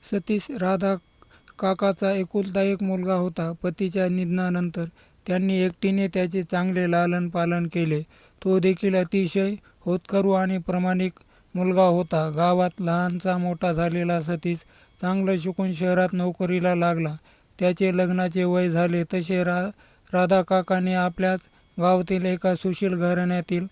सतीश राधा काकाचा एकुलता एक मुलगा होता. पतीच्या निधनानंतर त्यांनी एकटीने त्याचे चांगले लालन पालन केले. तो देखील अतिशय होतकरू आणि प्रामाणिक मुलगा होता. गावात लहानचा मोठा झालेला सतीश चांगलं शिकून शहरात नोकरीला लागला. त्याचे लग्नाचे वय झाले तसे राधा काकाने आपल्याच गावातील एका सुशील घराण्यातील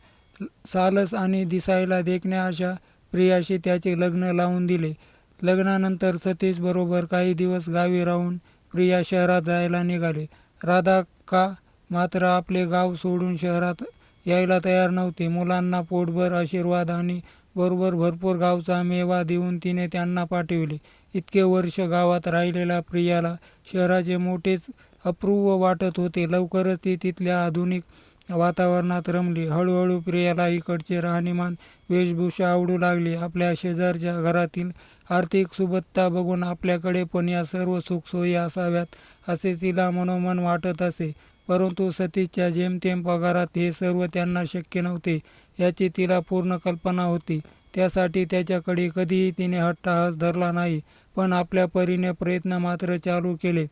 सालस आणि दिसायला देखण्या अशा प्रियाशी त्याचे लग्न लावून दिले. लग्नानंतर सतीश बरोबर काही दिवस गावी राहून प्रिया शहरात जायला निघाले. राधा का मात्र आपले गाव सोडून शहरात यायला तयार नव्हती. मुलांना पोटभर आशीर्वाद आणि बरोबर भरपूर गावचा मेवा देऊन तिने त्यांना पाठविले. इतके वर्ष गावात राहिलेल्या प्रियाला शहराचे मोठेच अपूर्व वाटत होते. लवकरच ती तिथल्या आधुनिक वातावरणात रमली. हळूहळू प्रियाला इकडचे राहणीमान वेशभूषा आवडू लागली. आपल्या शेजारच्या घरातील आर्थिक सुबत्ता बघून आपल्याकडे पण या सर्व सुखसोयी असाव्यात असे तिला मनोमन वाटत असे. परंतु सतीशच्या जेमतेम पगारात हे सर्व त्यांना शक्य नव्हते याची तिला पूर्ण कल्पना होती. त्यासाठी त्याच्याकडे कधीही तिने हट्टहास धरला नाही, पण आपल्या परीने प्रयत्न मात्र चालू केले.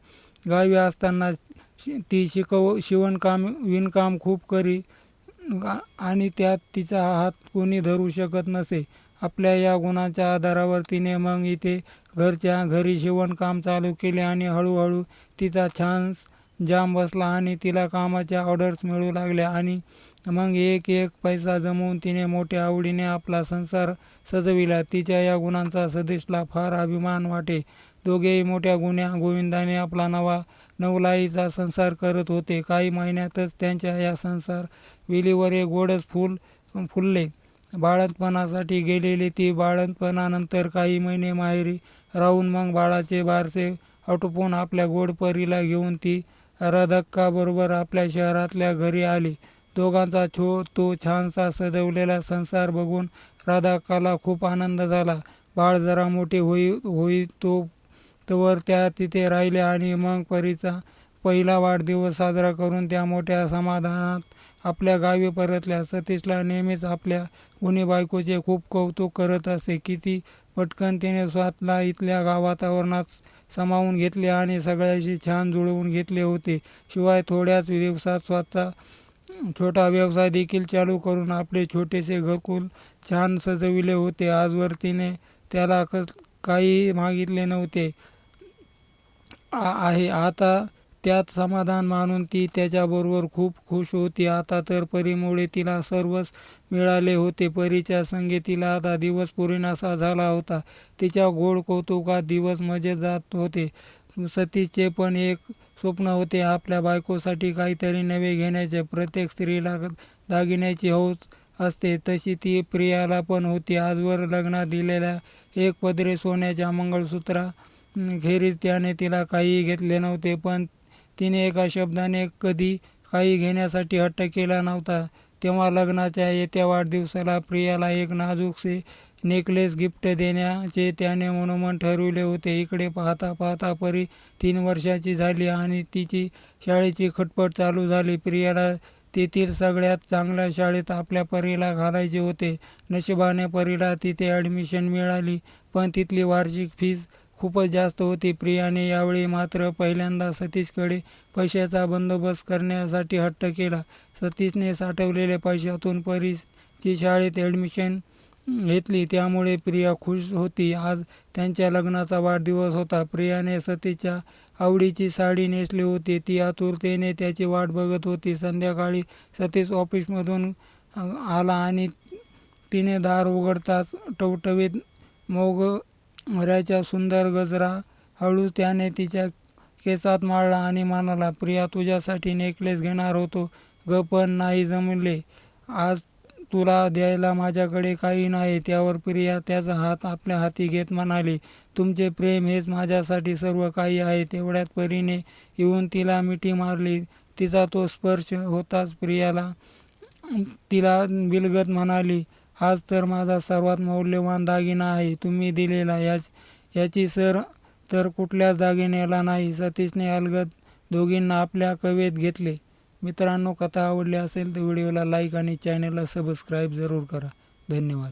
गावी असताना ती शिवणकाम विणकाम खूप करी आणि त्यात तिचा हात कोणी धरू शकत नसे. आपल्या या गुणांच्या आधारावर तिने मग इथे घरच्या घरी शिवणकाम चालू केले आणि हळूहळू तिचा छान जाम बसला आणि तिला कामाच्या ऑर्डर्स मिळू लागल्या. आणि मग एक एक पैसा जमवून तिने मोठ्या आवडीने आपला संसार सजविला. तिच्या या गुणांचा सतीशला फार अभिमान वाटे. दोघेही मोठ्या गोविंदाने आपला नवलाईचा संसार करत होते. काही महिन्यातच त्यांच्या या संसार वेलीवर एक गोडच फुलले. बाळंतपणासाठी गेलेली ती बाळंतपणानंतर काही महिने माहेरी राहून मग बाळाचे बारसे आटोपून आपल्या गोड परीला घेऊन ती राधाक्का बरोबर आपल्या शहरातल्या घरी आली. दोघांचा तो छानसा सजवलेला संसार बघून राधाक्काला खूप आनंद झाला. बाळ जरा मोठे होई तोवर त्या तिथे राहिल्या आणि मग परीचा पहिला वाढदिवस साजरा करून त्या मोठ्या समाधानात आपल्या गावी परतल्या. सतीशला नेहमीच आपल्या गुणी बायकोचे खूप कौतुक करत असे. किती पटकन तिने स्वतःला इथल्या वातावरणात सामावून घेतले आणि सगळ्याशी छान जुळवून घेतले होते. शिवाय थोड्याच दिवसात स्वतःचा छोटा व्यवसाय देखील चालू करून आपले छोटेसे घरकुल छान सजविले होते. आजवर तिने त्याला काही मागितले नव्हते आहे. आता त्यात समाधान मानून ती त्याच्याबरोबर खूप खुश होती. आता तर परीमुळे तिला सर्वच मिळाले होते. परीच्या संगे तिला आता दिवस पुरेनासा झाला होता. तिच्या गोड कौतुकात दिवस मजेत जात होते. सतीशचे पण एक स्वप्न होते, आपल्या बायकोसाठी काहीतरी नवे घेण्याचे. प्रत्येक स्त्रीला दागिन्याची हौस असते, तशी ती प्रियाला पण होती. आजवर लग्नात दिलेल्या एक पदरी सोन्याच्या मंगळसूत्रा खेरीज त्याने तिला काहीही घेतले नव्हते. पण तिने एका शब्दाने कधी काही घेण्यासाठी हट्ट केला नव्हता. तेव्हा लग्नाच्या येत्या वाढदिवसाला प्रियाला एक नाजूकसे नेकलेस गिफ्ट देण्याचे त्याने मनोमन ठरविले होते. इकडे पाहता पाहता परी 3 वर्षाची झाली आणि तिची शाळेची खटपट चालू झाली. प्रियाला तेथील सगळ्यात चांगल्या शाळेत आपल्या परीला घालायचे होते. नशिबाने परीला तिथे ॲडमिशन मिळाली, पण तिथली वार्षिक फीस खूपच जास्त होती. प्रियाने यावेळी मात्र पहिल्यांदा सतीशकडे पैशाचा बंदोबस्त करण्यासाठी हट्ट केला. सतीशने साठवलेल्या पैशातून परीची शाळेत ॲडमिशन घेतली, त्यामुळे प्रिया खुश होती. आज त्यांच्या लग्नाचा वाढदिवस होता. प्रियाने सतीशच्या आवडीची साडी नेसली होती. ती आतुरतेने त्याची वाट बघत होती. संध्याकाळी सतीश ऑफिसमधून आला आणि तिने दार उघडताच टवटवीत मोगऱ्याचा सुंदर गजरा हळूच त्याने तिच्या केसात माळला आणि म्हणाला, प्रिया, तुझ्यासाठी नेकलेस घेणार होतो ग, पण नाही जमले. आज तुला द्यायला माझ्याकडे काही नाही. त्यावर प्रिया त्याचा हात आपल्या हाती घेत म्हणाली, तुमचे प्रेम हेच माझ्यासाठी सर्व काही आहे. तेवढ्यात परीने येऊन तिला मिठी मारली. तिचा तो स्पर्श होताच प्रियाला तिला बिलगत म्हणाली, हाच तर माझा सर्वात मौल्यवान दागिना आहे. तुम्ही दिलेला याची सर तर कुठल्याच दागिन्याला नाही. सतीशने अलगद दोघींना आपल्या कवेत घेतले. मित्रांनो, कथा आवडली असेल तर व्हिडिओला लाईक आणि चॅनलला सबस्क्राईब जरूर करा. धन्यवाद.